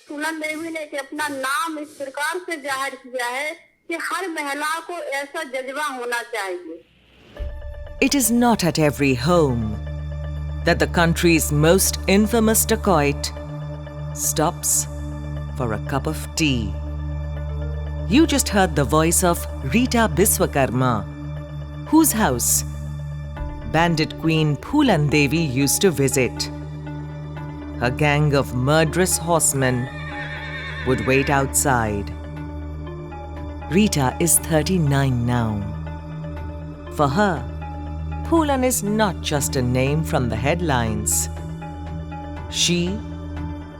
फूलन देवी ने अपना नाम इस प्रकार से जाहिर किया है कि हर महिला को ऐसा जज्बा होना चाहिए. It is not at every home that the country's most infamous dacoit stops for a cup of tea. You just heard the voice of Rita Biswakarma, whose house Bandit Queen Phoolan Devi used to visit. Her gang of murderous horsemen would wait outside. Rita is 39 now. For her, Phoolan is not just a name from the headlines. She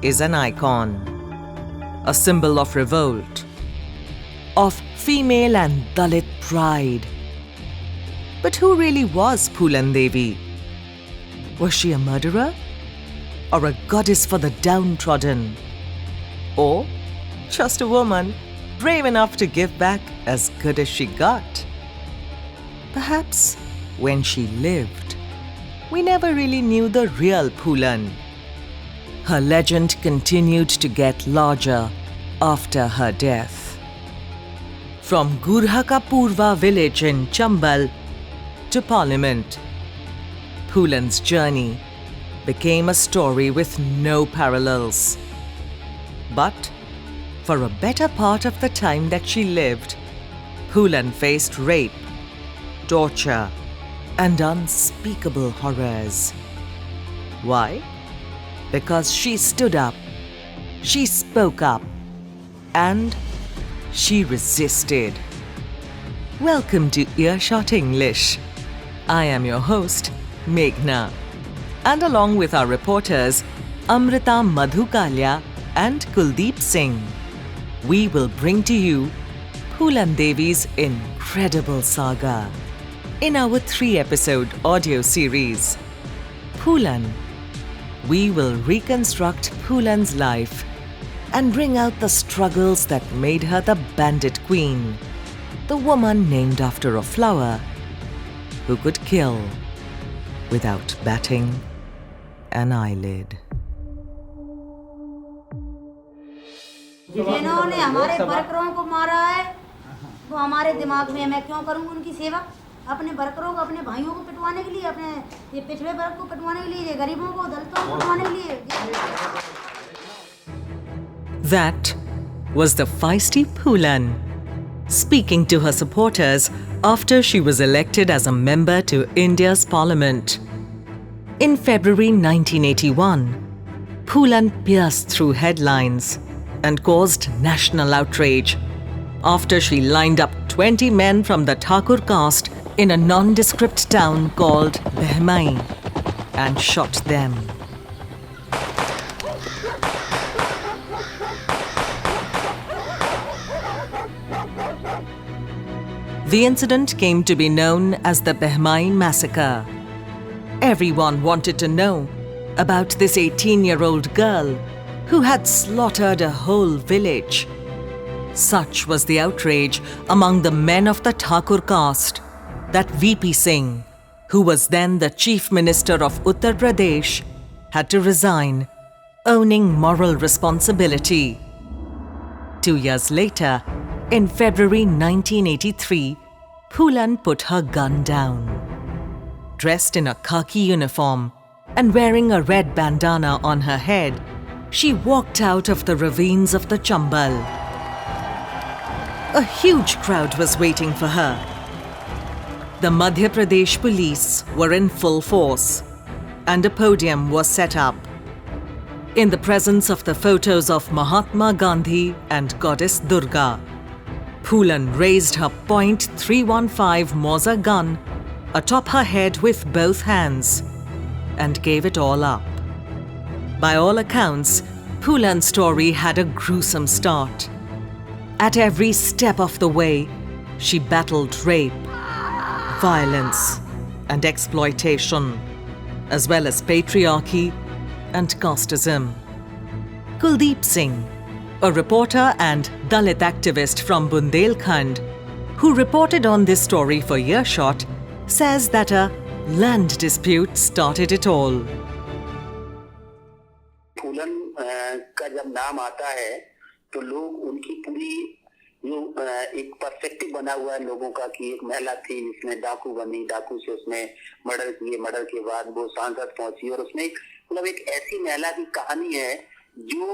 is an icon, a symbol of revolt, of female and Dalit pride. But who really was Phoolan Devi? Was she a murderer? Or a goddess for the downtrodden? Or just a woman brave enough to give back as good as she got? Perhaps when she lived, we never really knew the real Phoolan. Her legend continued to get larger after her death. From Gurha ka Purwa village in Chambal to Parliament, Phoolan's journey became a story with no parallels. But for a better part of the time that she lived, Phoolan faced rape, torture, and unspeakable horrors. Why? Because she stood up, she spoke up, and she resisted. Welcome to Earshot English. I am your host, Meghna. And along with our reporters, Amrita Madhukalya and Kuldeep Singh, we will bring to you Phoolan Devi's incredible saga in our 3-episode audio series. Phoolan. We will reconstruct Phoolan's life and bring out the struggles that made her the Bandit Queen, the woman named after a flower who could kill without batting an eyelid. जिन्होंने हमारे वर्करों को मारा है वो हमारे दिमाग में, मैं क्यों करूं उनकी सेवा? अपने वर्करों को, अपने भाइयों को पिटवाने के लिए, अपने ये पिछड़े वर्ग को पिटवाने के लिए, गरीबों को, दलितों को पिटवाने के लिए. That was the feisty Phoolan speaking to her supporters after she was elected as a member to India's parliament. In February 1981, Phoolan pierced through headlines and caused national outrage after she lined up 20 men from the Thakur caste in a nondescript town called Behmai and shot them. The incident came to be known as the Behmai massacre. Everyone wanted to know about this 18-year-old girl who had slaughtered a whole village. Such was the outrage among the men of the Thakur caste that VP Singh, who was then the Chief Minister of Uttar Pradesh, had to resign, owning moral responsibility. 2 years later, in February 1983, Phoolan put her gun down. Dressed in a khaki uniform and wearing a red bandana on her head, she walked out of the ravines of the Chambal. A huge crowd was waiting for her. The Madhya Pradesh police were in full force, and a podium was set up. In the presence of the photos of Mahatma Gandhi and Goddess Durga, Phoolan raised her .315 Moza gun atop her head with both hands and gave it all up. By all accounts, Phoolan's story had a gruesome start. At every step of the way, she battled rape, violence, and exploitation, as well as patriarchy and casteism. Kuldeep Singh, a reporter and Dalit activist from Bundelkhand, who reported on this story for Earshot, says that a land dispute started it all. फूलन फूलन का जब नाम आता है तो लोग उनकी पूरी जो एक पर्सपेक्टिव बना हुआ है लोगों का कि एक महिला थी जिसने डाकू बनी, डाकू से उसने मर्डर किए, मर्डर के बाद वो सांसद पहुंची और उसने मतलब एक ऐसी महिला की कहानी है जो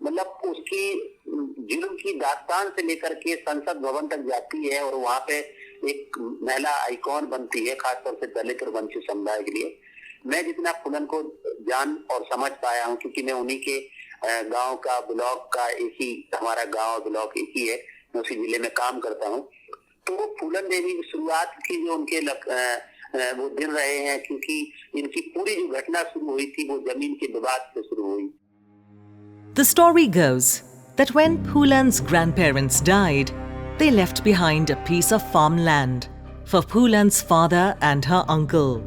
मतलब उसकी जुल्म की दास्तान से लेकर के संसद भवन तक जाती है और वहां पे एक महिला आइकॉन बनती है, खासतौर से दलित और वंचित समुदाय के लिए। मैं जितना फूलन को जान और समझ पाया हूँ, क्योंकि मैं उन्हीं के गांव का, ब्लॉक का, एक ही हमारा गांव ब्लॉक एक ही है, मैं उसी जिले में काम करता हूँ। तो फूलन देवी की शुरुआत की जो उनके वो दिन रहे हैं, क्योंकि इनकी पूरी जो घटना शुरू हुई थी वो जमीन के विवाद से शुरू हुई। The story goes that when Phoolan's grandparents died, they left behind a piece of farmland for Phoolan's father and her uncle.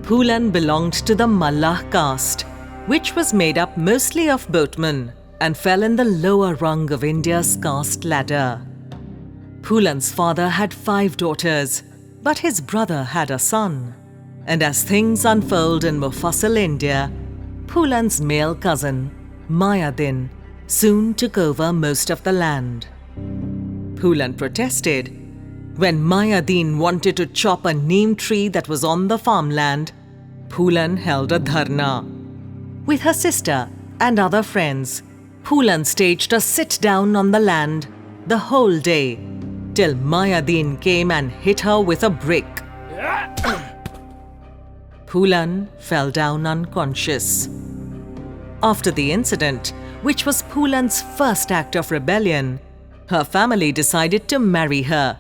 Phoolan belonged to the Mallah caste, which was made up mostly of boatmen and fell in the lower rung of India's caste ladder. Phoolan's father had 5 daughters, but his brother had a son. And as things unfold in Mufassal India, Phoolan's male cousin, Mayadin, soon took over most of the land. Phoolan protested. When Mayadin wanted to chop a neem tree that was on the farmland, Phoolan held a dharna. With her sister and other friends, Phoolan staged a sit-down on the land the whole day, till Mayadin came and hit her with a brick. Phoolan fell down unconscious. After the incident, which was Phoolan's first act of rebellion, her family decided to marry her.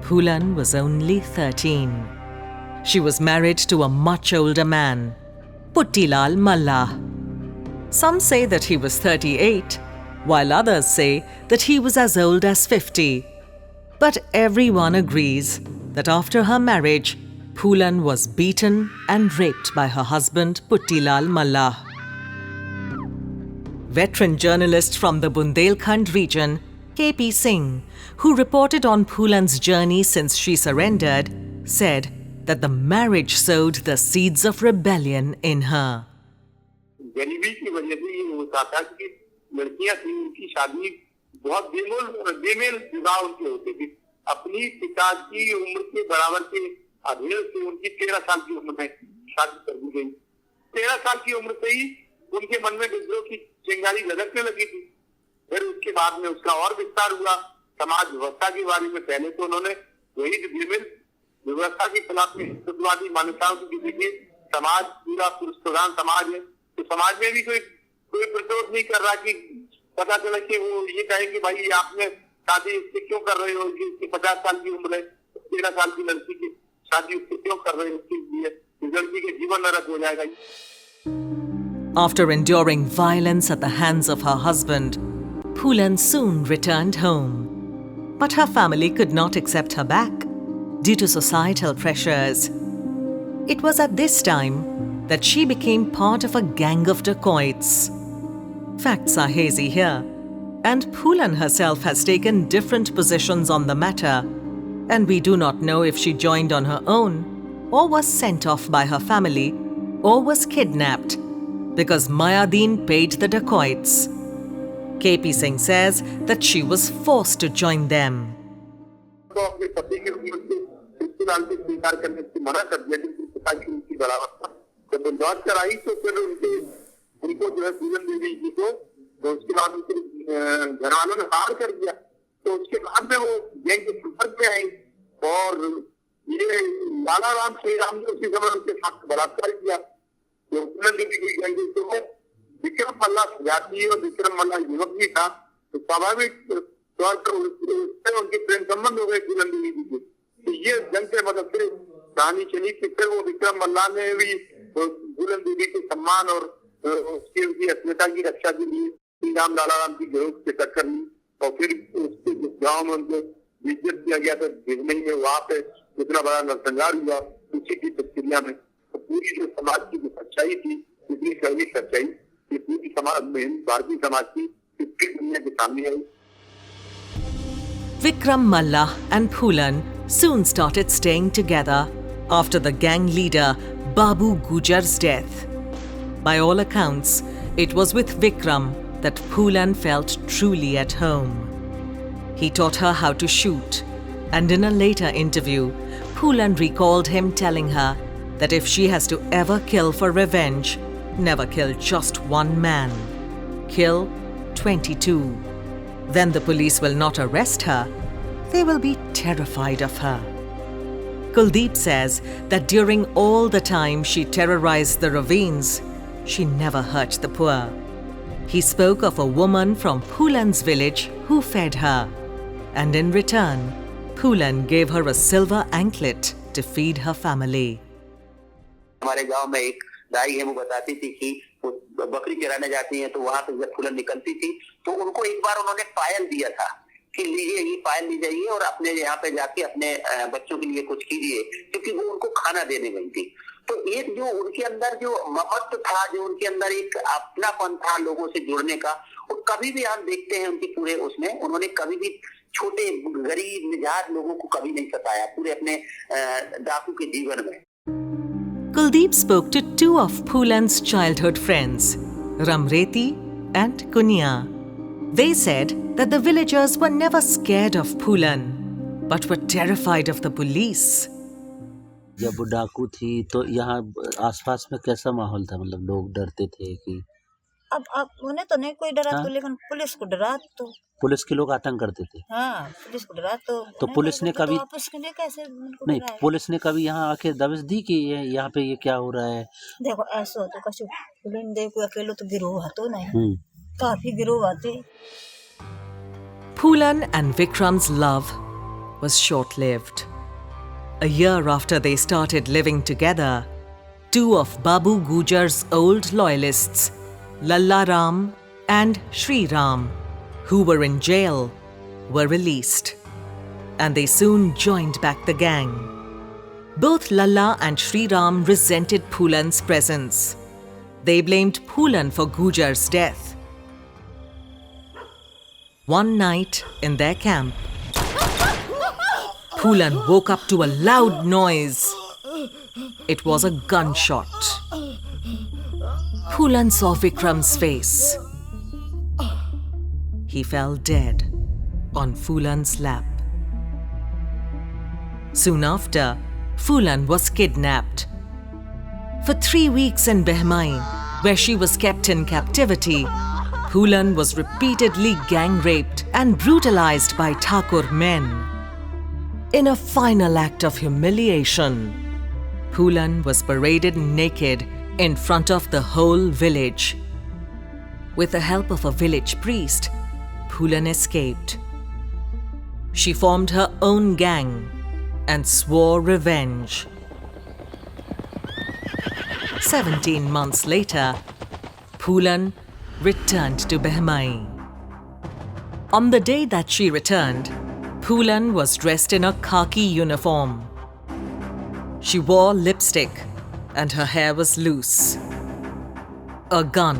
Phoolan was only 13. She was married to a much older man, Puttilal Mallah. Some say that he was 38, while others say that he was as old as 50. But everyone agrees that after her marriage, Phoolan was beaten and raped by her husband Puttilal Mallah. Veteran journalist from the Bundelkhand region, K.P. Singh, who reported on Phoolan's journey since she surrendered, said that the marriage sowed the seeds of rebellion in her. गरीबी की वजह से ये होता था कि लड़कियां थी, उनकी शादी बहुत बेमेल विवाह उनके होते थे। अपनी पिता की उम्र के बराबर के अधेड़ से उनकी 13 साल की उम्र में शादी कर दी गई। 13 साल की उम्र से ही उनके मन में विद्रोह की चिंगारी लदकने लगी थी। फिर उसके बाद में उसका और विस्तार हुआ समाज व्यवस्था के बारे में। पहले तो उन्होंने वही बेमेल व्यवस्था के खिलाफ में हिंदुत्ववादी मान्यताओं की देखिए, समाज पूरा पुरुष प्रधान समाज है, तो समाज में भी कोई प्रतिरोध नहीं कर रहा कि पता चला कि वो ये कहे कि भाई आपने शादी उससे क्यों कर रहे हो, इसकी 50 साल की उम्र है, 13 साल की लड़की की शादी उससे क्यों कर रहे हो, उसके लिए लड़की के जीवन नरक हो जाएगा। After enduring violence at the hands of her husband, Phoolan soon returned home. But her family could not accept her back due to societal pressures. It was at this time that she became part of a gang of dacoits. Facts are hazy here, and Phoolan herself has taken different positions on the matter, and we do not know if she joined on her own, or was sent off by her family, or was kidnapped, because Mayadin paid the dacoits. K.P. Singh says that she was forced to join them. जब वो लौट कर आई तो फिर उनको जो है फूलन देवी जी को तो उसके बाद उनके घर वालों ने हार कर दिया। तो उसके बाद में वो गैंग के संपर्क में आई और ये लाला राम श्री राम ने उसी समय उनके साथ बलात्कार किया। तो फूलन देवी की गैंग तो विक्रम मल्ला जाति और विक्रम मल्ला युवक भी था, तो स्वाभाविक तौर पर उनके प्रेम संबंध हो गए फूलन देवी जी के। तो ये जंग के मदद से कहानी चली कि फिर वो विक्रम मल्ला ने भी फूलन देवी के सम्मान और उसकी अस्मिता की रक्षा के लिए श्री राम लाला राम की गिरोह से टक्कर ली और फिर उसके गाँव में उनको विजिट किया गया था। भिजमई में वहाँ पे इतना बड़ा नरसंहार हुआ उसी की प्रक्रिया में। तो पूरी जो समाज की जो सच्चाई थी, इतनी कड़वी सच्चाई, ये पूरी समाज में भारतीय समाज की दुनिया के सामने आई। Vikram Malla and Phoolan soon started staying together after the gang leader Babu Gujar's death. By all accounts, it was with Vikram that Phoolan felt truly at home. He taught her how to shoot, and in a later interview, Phoolan recalled him telling her that if she has to ever kill for revenge, never kill just one man. Kill 22. Then the police will not arrest her. They will be terrified of her. Kuldeep says that during all the time she terrorized the ravines, she never hurt the poor. He spoke of a woman from Phoolan's village who fed her, and in return, Phoolan gave her a silver anklet to feed her family. हमारे गांव में एक दाई है, वो बताती थी कि वो बकरी चराने जाती हैं, तो वहां से जब फूलन निकलती थी तो उनको एक बार उन्होंने पायल दिया था कि लीजिए, ये पायल ली जाइए और अपने यहाँ पे जाके अपने बच्चों के लिए कुछ कीजिए, क्योंकि वो उनको खाना देने गई थी। तो एक जो उनके अंदर जो ममत्व था, जो उनके अंदर एक अपनापन था लोगों से जुड़ने का, और कभी भी आप देखते हैं उनके पूरे उसमें उन्होंने कभी भी छोटे गरीब निजात लोगों को कभी नहीं सताया पूरे अपने डाकू के जीवन में। Kuldeep spoke to two of Phoolan's childhood friends, Ramreti and Kunya. They said that the villagers were never scared of Phoolan, but were terrified of the police. जब वो डाकू थी तो यहाँ आसपास में कैसा माहौल था? मतलब लोग डरते थे कि अब उन्हें तो नहीं कोई डरा, तो लेकिन पुलिस को डरा, तो पुलिस के लोग आतंक करते थे। हाँ, पुलिस को डरा तो पुलिस ने कभी वापस के लिए कैसे नहीं, पुलिस ने कभी यहाँ आके दबिश दी कि यहाँ पे ये क्या हो रहा है? देखो ऐसा तो कछु फूलन देवी को अकेले तो गिरोह तो नहीं, काफी गिरोह आते। Phoolan and Vikram's love was short-lived. A year after they started living together, two of Babu Gujar's old loyalists, Lalla Ram and Shri Ram, who were in jail, were released, and they soon joined back the gang. Both Lalla and Shri Ram resented Phoolan's presence. They blamed Phoolan for Gujar's death. One night in their camp, Phoolan woke up to a loud noise. It was a gunshot. Phoolan saw Vikram's face. He fell dead on Phoolan's lap. Soon after, Phoolan was kidnapped. For 3 weeks in Behmai, where she was kept in captivity, Phoolan was repeatedly gang-raped and brutalized by Thakur men. In a final act of humiliation, Phoolan was paraded naked in front of the whole village. With the help of a village priest, Phoolan escaped. She formed her own gang and swore revenge. 17 months later, Phoolan returned to Behmai. On the day that she returned, Phoolan was dressed in a khaki uniform. She wore lipstick and her hair was loose. A gun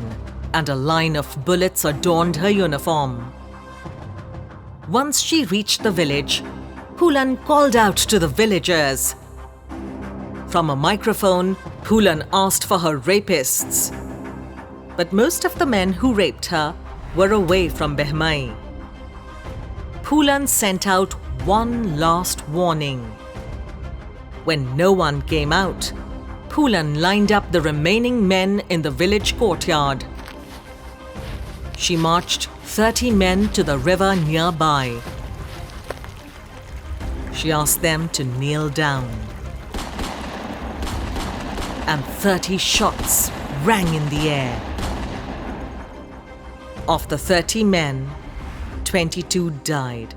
and a line of bullets adorned her uniform. Once she reached the village, Phoolan called out to the villagers. From a microphone, Phoolan asked for her rapists. But most of the men who raped her were away from Behmai. Phoolan sent out one last warning. When no one came out, Phoolan lined up the remaining men in the village courtyard. She marched 30 men to the river nearby. She asked them to kneel down. And 30 shots rang in the air. Of the 30 men, 22 died.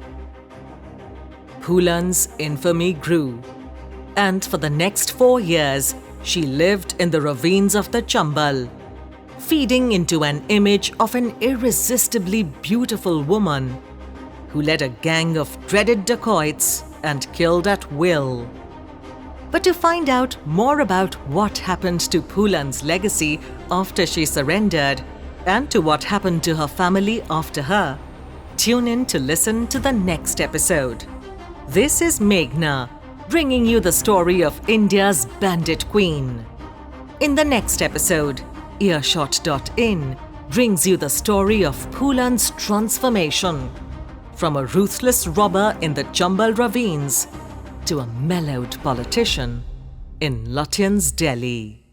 Phoolan's infamy grew, and for the next 4 years, she lived in the ravines of the Chambal, feeding into an image of an irresistibly beautiful woman who led a gang of dreaded dacoits and killed at will. But to find out more about what happened to Phoolan's legacy after she surrendered, and to what happened to her family after her, tune in to listen to the next episode. This is Meghna, bringing you the story of India's Bandit Queen. In the next episode, Earshot.in brings you the story of Phoolan's transformation from a ruthless robber in the Chambal ravines to a mellowed politician in Lutyens, Delhi.